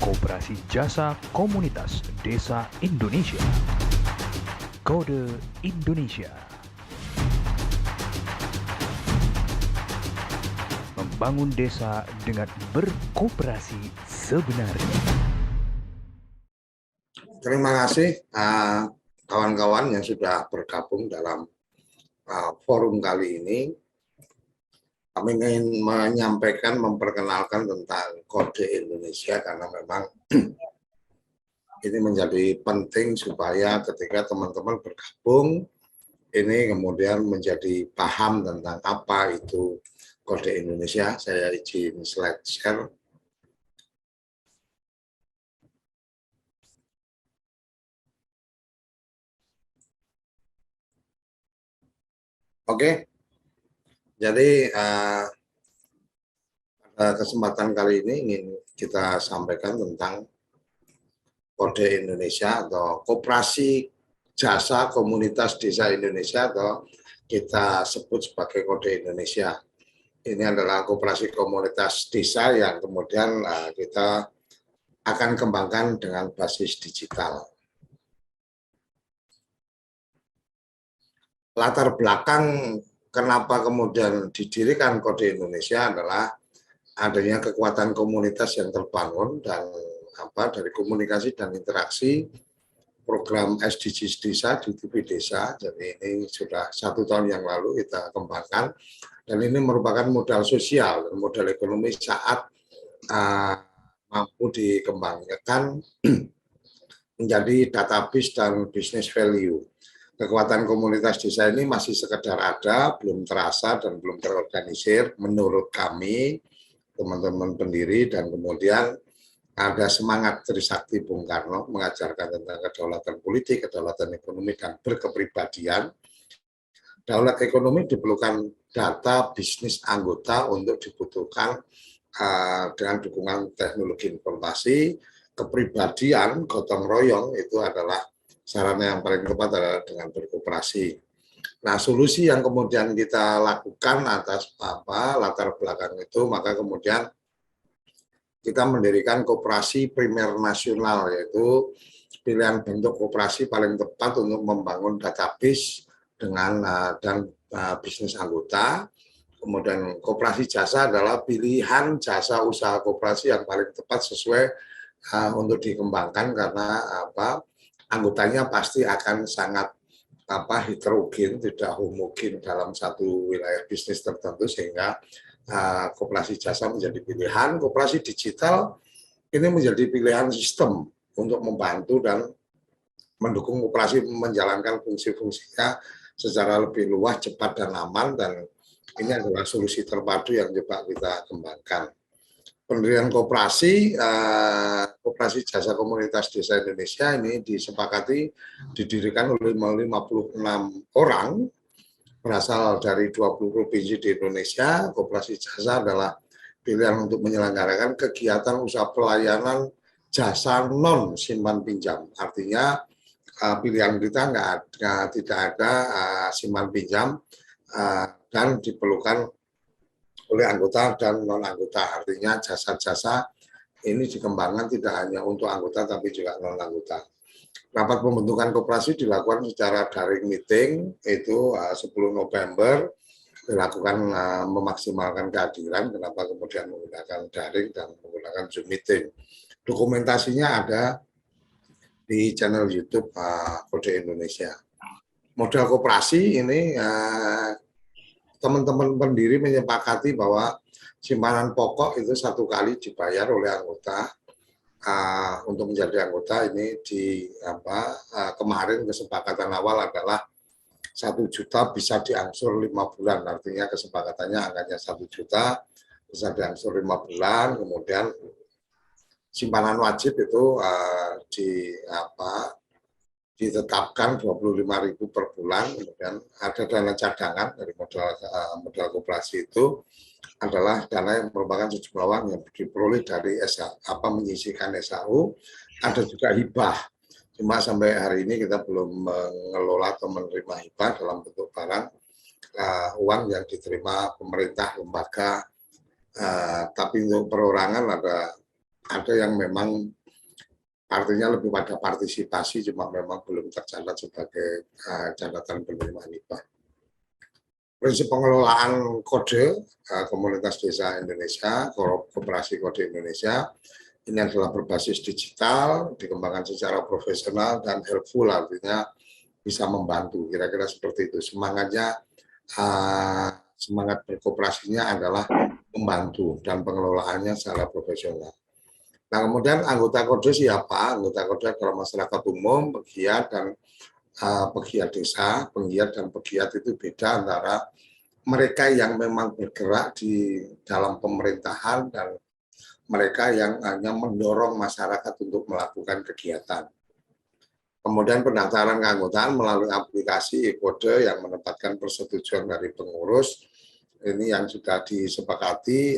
Koperasi Jasa Komunitas Desa Indonesia. Kode Indonesia. Membangun desa dengan berkooperasi sebenarnya. Terima kasih kawan-kawan yang sudah bergabung dalam forum kali ini. Kami ingin menyampaikan, memperkenalkan tentang kode Indonesia karena memang ini menjadi penting supaya ketika teman-teman bergabung, ini kemudian menjadi paham tentang apa itu kode Indonesia. Saya izin slide share. Oke, jadi pada kesempatan kali ini ingin kita sampaikan tentang kode Indonesia atau Koperasi Jasa Komunitas Desa Indonesia atau kita sebut sebagai kode Indonesia. Ini adalah koperasi komunitas desa yang kemudian kita akan kembangkan dengan basis digital. Latar belakang kenapa kemudian didirikan kode Indonesia adalah adanya kekuatan komunitas yang terbangun dan dari komunikasi dan interaksi program SDGs Desa di TV Desa. Jadi ini sudah 1 tahun yang lalu kita kembangkan dan ini merupakan modal sosial dan modal ekonomi saat mampu dikembangkan menjadi database dan business value. Kekuatan komunitas desa ini masih sekedar ada, belum terasa dan belum terorganisir menurut kami, teman-teman pendiri, dan kemudian ada semangat Trisakti Bung Karno mengajarkan tentang kedaulatan politik, kedaulatan ekonomi, dan berkepribadian. Daulat ekonomi diperlukan data bisnis anggota untuk dibutuhkan dengan dukungan teknologi informasi. Kepribadian, gotong royong itu adalah sarana yang paling tepat adalah dengan berkooperasi. Nah, solusi yang kemudian kita lakukan atas latar belakang itu, maka kemudian kita mendirikan koperasi primer nasional, yaitu pilihan bentuk koperasi paling tepat untuk membangun database dengan dan bisnis anggota. Kemudian koperasi jasa adalah pilihan jasa usaha koperasi yang paling tepat sesuai untuk dikembangkan karena anggotanya pasti akan sangat heterogen, tidak homogen dalam satu wilayah bisnis tertentu, sehingga koperasi jasa menjadi pilihan. Koperasi digital ini menjadi pilihan sistem untuk membantu dan mendukung koperasi menjalankan fungsi-fungsinya secara lebih luas, cepat, dan aman, dan ini adalah solusi terpadu yang coba kita kembangkan. Pendirian koperasi Jasa Komunitas Desa Indonesia ini disepakati didirikan oleh 56 orang berasal dari 20 provinsi di Indonesia. Koperasi jasa adalah pilihan untuk menyelenggarakan kegiatan usaha pelayanan jasa non simpan pinjam. Artinya pilihan kita tidak ada simpan pinjam dan diperlukan oleh anggota dan non-anggota. Artinya jasa-jasa ini dikembangkan tidak hanya untuk anggota tapi juga non-anggota. Rapat pembentukan koperasi dilakukan secara daring meeting, itu 10 November, dilakukan memaksimalkan kehadiran. Kenapa kemudian menggunakan daring dan menggunakan Zoom meeting. Dokumentasinya ada di channel YouTube Kode Indonesia. Modal koperasi ini teman-teman pendiri menyepakati bahwa simpanan pokok itu 1 kali dibayar oleh anggota. Untuk menjadi anggota ini kemarin kesepakatan awal adalah 1 juta bisa diangsur 5 bulan, artinya kesepakatannya angkanya 1 juta bisa diangsur 5 bulan. Kemudian simpanan wajib itu ditetapkan 25.000 per bulan. Kemudian ada dana cadangan dari modal koperasi itu adalah dana yang merupakan sejumlah uang yang diperoleh dari menyisihkan SAU. Ada juga hibah. Cuma sampai hari ini kita belum mengelola atau menerima hibah dalam bentuk barang uang yang diterima pemerintah lembaga. Tapi untuk perorangan ada yang memang Artinya lebih pada partisipasi, cuma memang belum tercatat sebagai catatan penerimaan hibah. Prinsip pengelolaan kode Komunitas Desa Indonesia, Koperasi Kode Indonesia, ini adalah berbasis digital, dikembangkan secara profesional dan helpful, artinya bisa membantu. Kira-kira seperti itu. Semangat berkooperasinya adalah membantu dan pengelolaannya secara profesional. Nah, kemudian anggota kode siapa? Anggota kode adalah masyarakat umum, pegiat dan pegiat desa. Penggiat dan pegiat itu beda antara mereka yang memang bergerak di dalam pemerintahan dan mereka yang hanya mendorong masyarakat untuk melakukan kegiatan. Kemudian pendaftaran keanggotaan melalui aplikasi e-kode yang menempatkan persetujuan dari pengurus. Ini yang sudah disepakati.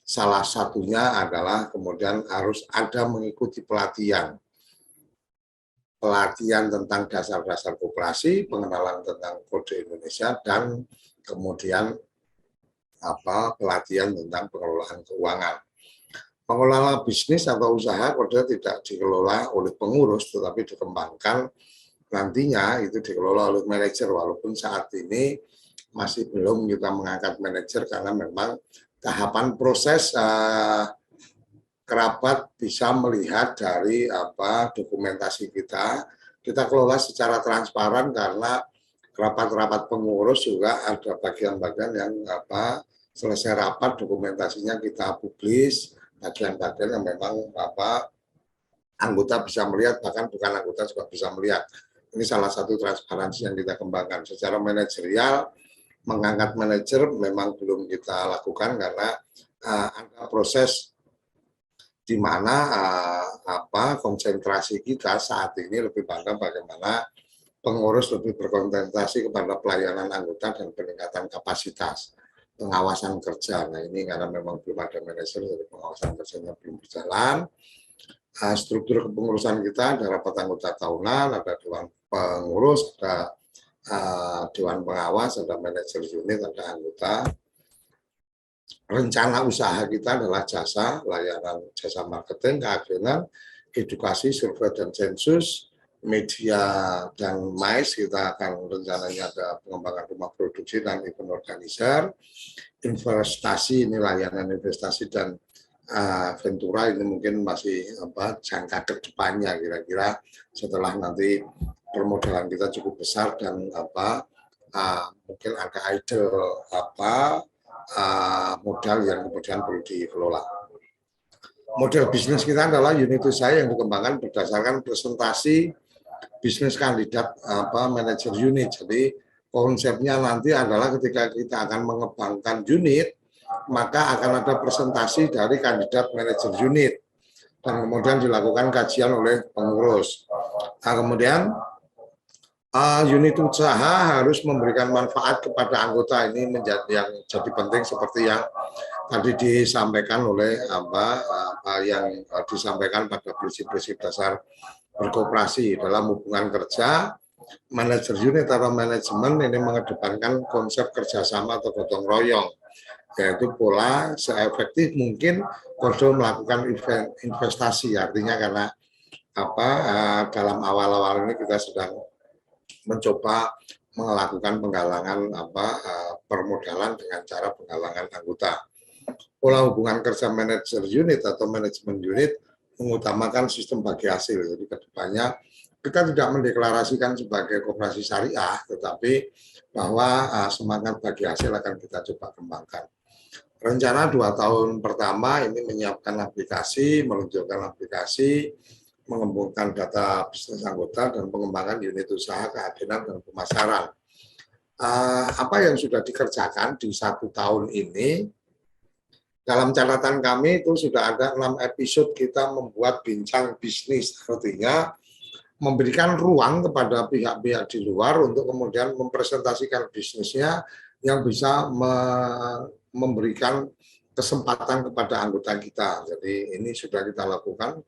Salah satunya adalah kemudian harus ada mengikuti pelatihan tentang dasar-dasar koperasi, pengenalan tentang kode Indonesia, dan kemudian pelatihan tentang pengelolaan keuangan. Pengelola bisnis atau usaha kode tidak dikelola oleh pengurus, tetapi dikembangkan nantinya itu dikelola oleh manajer, walaupun saat ini masih belum kita mengangkat manajer karena memang tahapan proses kerabat bisa melihat dari dokumentasi kita kelola secara transparan, karena rapat-rapat pengurus juga ada bagian-bagian yang selesai rapat dokumentasinya kita publis, bagian-bagian yang memang anggota bisa melihat, bahkan bukan anggota juga bisa melihat. Ini salah satu transparansi yang kita kembangkan. Secara manajerial, mengangkat manajer memang belum kita lakukan karena ada proses di mana konsentrasi kita saat ini lebih pada bagaimana pengurus lebih berkonsentrasi kepada pelayanan anggota dan peningkatan kapasitas pengawasan kerja. Nah, ini karena memang belum ada manajer, jadi pengawasan kerjanya belum berjalan. Struktur kepengurusan kita ada rapat anggota tahunan, ada dewan pengurus, ada dewan pengawas, ada manajer unit, ada anggota. Rencana usaha kita adalah jasa, layanan jasa marketing, keagenan, edukasi, survei dan sensus, media dan mais. Kita akan rencananya ada pengembangan rumah produksi dan event organizer, investasi, ini layanan investasi dan Ventura, ini mungkin masih jangka ke depannya, kira-kira setelah nanti permodalan kita cukup besar dan mungkin ada idle modal yang kemudian perlu dikelola. Model bisnis kita adalah unit usaha yang dikembangkan berdasarkan presentasi bisnis kandidat manajer unit. Jadi konsepnya nanti adalah ketika kita akan mengembangkan unit, maka akan ada presentasi dari kandidat manajer unit dan kemudian dilakukan kajian oleh pengurus. Nah, kemudian unit usaha harus memberikan manfaat kepada anggota, ini menjadi yang jadi penting seperti yang tadi disampaikan oleh yang disampaikan pada prinsip-prinsip dasar berkoperasi dalam hubungan kerja. Manajer unit atau manajemen ini mengedepankan konsep kerjasama atau gotong royong, yaitu pola seefektif mungkin Kodo melakukan investasi. Artinya karena dalam awal-awal ini kita sedang mencoba melakukan penggalangan permodalan dengan cara penggalangan anggota. Pola hubungan kerja manajer unit atau manajemen unit mengutamakan sistem bagi hasil. Jadi kedepannya kita tidak mendeklarasikan sebagai koperasi syariah, tetapi bahwa semangat bagi hasil akan kita coba kembangkan. Rencana 2 tahun pertama ini menyiapkan aplikasi, meluncurkan aplikasi, mengembangkan data bisnis anggota, dan pengembangan unit usaha, keagenan, dan pemasaran. Apa yang sudah dikerjakan di 1 tahun ini, dalam catatan kami itu sudah ada 6 episode kita membuat bincang bisnis, artinya memberikan ruang kepada pihak-pihak di luar untuk kemudian mempresentasikan bisnisnya yang bisa memberikan kesempatan kepada anggota kita. Jadi ini sudah kita lakukan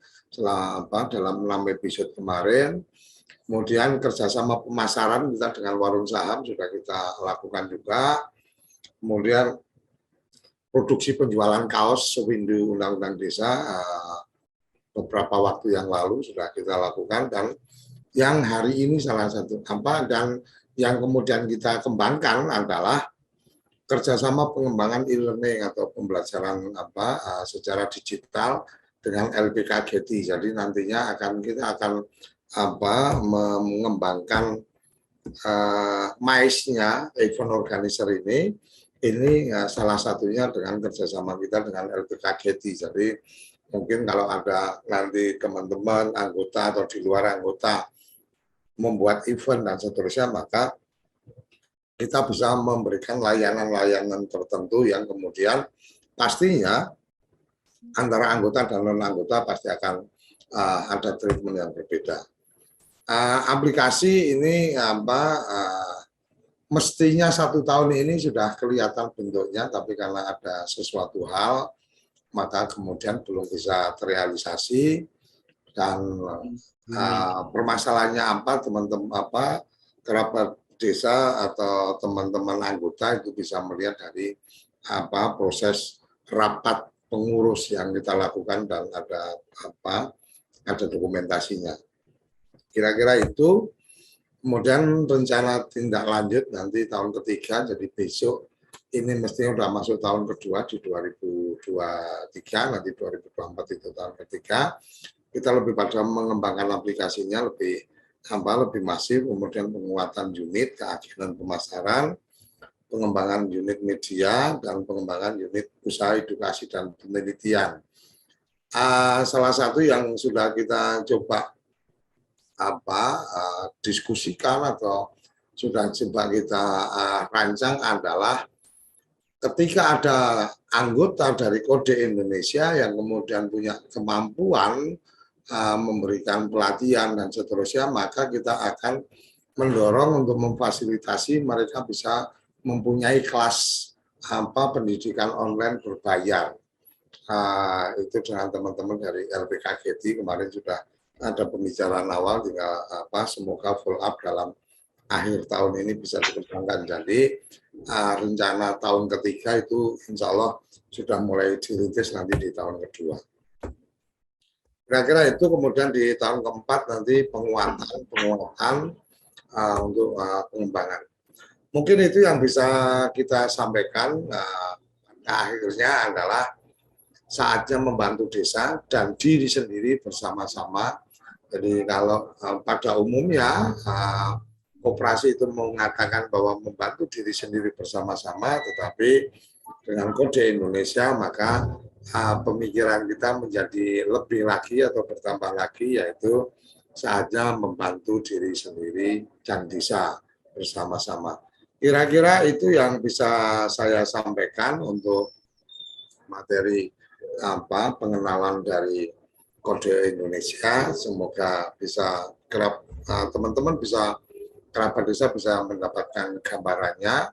dalam 6 episode kemarin. Kemudian kerjasama pemasaran kita dengan warung saham sudah kita lakukan juga. Kemudian produksi penjualan kaos sewindu Undang-Undang Desa beberapa waktu yang lalu sudah kita lakukan, dan yang hari ini salah satu dan yang kemudian kita kembangkan adalah kerjasama pengembangan e-learning atau pembelajaran secara digital dengan LPK Getty. Jadi nantinya kita akan mengembangkan MICE-nya, event organizer ini salah satunya dengan kerjasama kita dengan LPK Getty. Jadi mungkin kalau ada nanti teman-teman anggota atau di luar anggota membuat event dan seterusnya, maka kita bisa memberikan layanan-layanan tertentu yang kemudian pastinya antara anggota dan non-anggota pasti akan ada treatment yang berbeda. Aplikasi ini mestinya 1 tahun ini sudah kelihatan bentuknya, tapi karena ada sesuatu hal, maka kemudian belum bisa terrealisasi. Dan permasalahannya teman-teman kerabat desa atau teman-teman anggota itu bisa melihat dari proses rapat pengurus yang kita lakukan, dan ada dokumentasinya. Kira-kira itu. Kemudian rencana tindak lanjut nanti tahun ketiga, jadi besok ini mestinya sudah masuk tahun kedua di 2023, nanti 2024 itu tahun ketiga. Kita lebih pada mengembangkan aplikasinya lebih masif, kemudian penguatan unit, keagilan pemasaran, pengembangan unit media, dan pengembangan unit usaha edukasi dan penelitian. Salah satu yang sudah kita coba diskusikan atau sudah coba kita rancang adalah ketika ada anggota dari Kode Indonesia yang kemudian punya kemampuan memberikan pelatihan dan seterusnya, maka kita akan mendorong untuk memfasilitasi mereka bisa mempunyai kelas pendidikan online berbayar. Itu dengan teman-teman dari LPK Getty kemarin sudah ada pembicaraan awal, tinggal semoga follow up dalam akhir tahun ini bisa dikembangkan. Jadi rencana tahun ketiga itu insya Allah sudah mulai dirintis nanti di tahun kedua. Kira-kira itu. Kemudian di tahun keempat nanti penguatan untuk pengembangan. Mungkin itu yang bisa kita sampaikan. Akhirnya adalah saatnya membantu desa dan diri sendiri bersama-sama. Jadi kalau pada umumnya koperasi itu mengatakan bahwa membantu diri sendiri bersama-sama, tetapi dengan Kode Indonesia maka pemikiran kita menjadi lebih lagi atau bertambah lagi, yaitu saatnya membantu diri sendiri dan desa bersama-sama. Kira-kira itu yang bisa saya sampaikan untuk materi pengenalan dari Kode Indonesia. Semoga bisa teman-teman bisa kerabat desa bisa mendapatkan gambarannya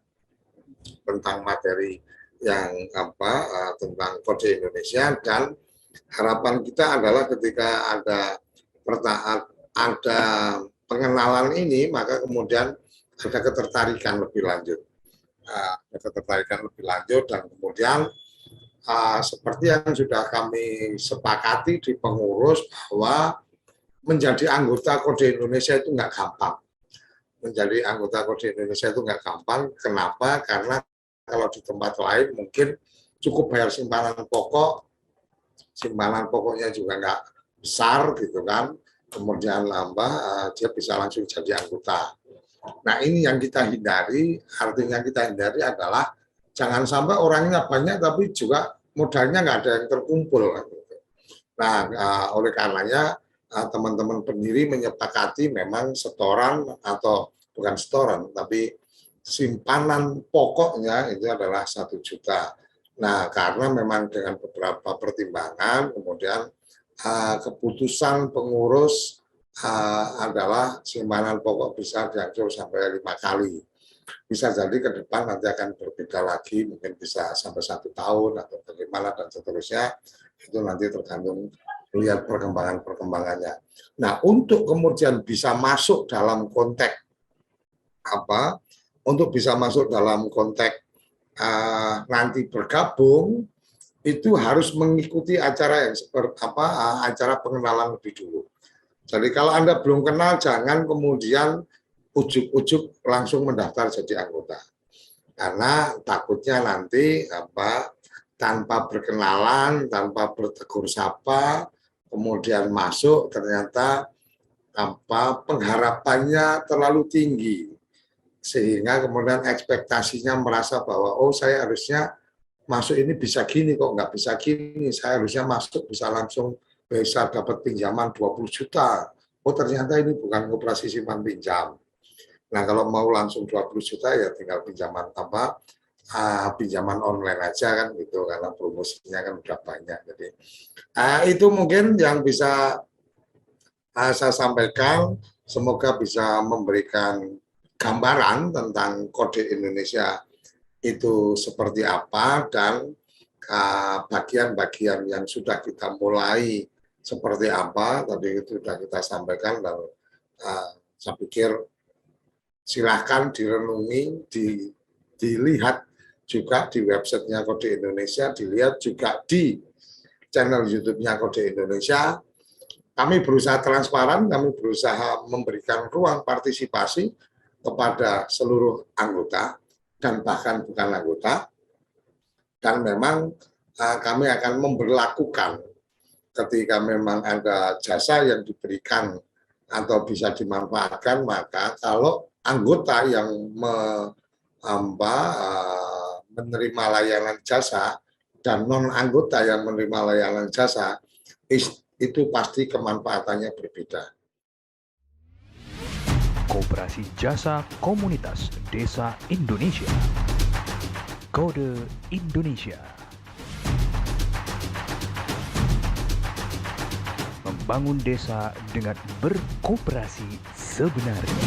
tentang materi yang tentang Kode Indonesia, dan harapan kita adalah ketika ada pengenalan ini maka kemudian ada ketertarikan lebih lanjut, dan kemudian seperti yang sudah kami sepakati di pengurus bahwa menjadi anggota Kode Indonesia itu nggak gampang. Menjadi anggota Kode Indonesia itu nggak gampang. Kenapa? Karena kalau di tempat lain mungkin cukup bayar simpanan pokoknya juga nggak besar gitu kan. Kemudian dia bisa langsung jadi anggota. Nah ini yang kita hindari. Artinya kita hindari adalah jangan sampai orangnya banyak tapi juga modalnya nggak ada yang terkumpul. Nah, oleh karenanya teman-teman pendiri menyepakati memang setoran atau bukan setoran, tapi simpanan pokoknya itu adalah 1 juta. Nah, karena memang dengan beberapa pertimbangan, kemudian keputusan pengurus adalah simpanan pokok bisa diatur sampai 5 kali. Bisa jadi ke depan nanti akan berbeda lagi, mungkin bisa sampai 1 tahun atau bagaimana dan seterusnya, itu nanti tergantung melihat perkembangannya. Nah, untuk kemudian bisa masuk dalam konteks nanti bergabung, itu harus mengikuti acara yang seperti acara pengenalan lebih dulu. Jadi kalau Anda belum kenal, jangan kemudian ujuk-ujuk langsung mendaftar jadi anggota. Karena takutnya nanti tanpa berkenalan, tanpa bertegur sapa, kemudian masuk ternyata pengharapannya terlalu tinggi, sehingga kemudian ekspektasinya merasa bahwa oh saya harusnya masuk ini bisa gini, kok nggak bisa gini, saya harusnya masuk bisa langsung bisa dapat pinjaman 20 juta, oh ternyata ini bukan koperasi simpan pinjam. Nah kalau mau langsung 20 juta ya tinggal pinjaman pinjaman online aja kan gitu, karena promosinya kan udah banyak. Jadi itu mungkin yang bisa saya sampaikan, semoga bisa memberikan gambaran tentang kode Indonesia itu seperti apa, dan bagian-bagian yang sudah kita mulai seperti apa, tadi itu sudah kita sampaikan, dan saya pikir silahkan direnungi, dilihat juga di websitenya Kode Indonesia, dilihat juga di channel YouTube-nya Kode Indonesia. Kami berusaha transparan, kami berusaha memberikan ruang partisipasi kepada seluruh anggota dan bahkan bukan anggota, dan memang kami akan memberlakukan ketika memang ada jasa yang diberikan atau bisa dimanfaatkan, maka kalau anggota yang menerima layanan jasa dan non-anggota yang menerima layanan jasa, itu pasti kemanfaatannya berbeda. Koperasi Jasa Komunitas Desa Indonesia. Kode Indonesia. Membangun desa dengan berkoperasi sebenarnya.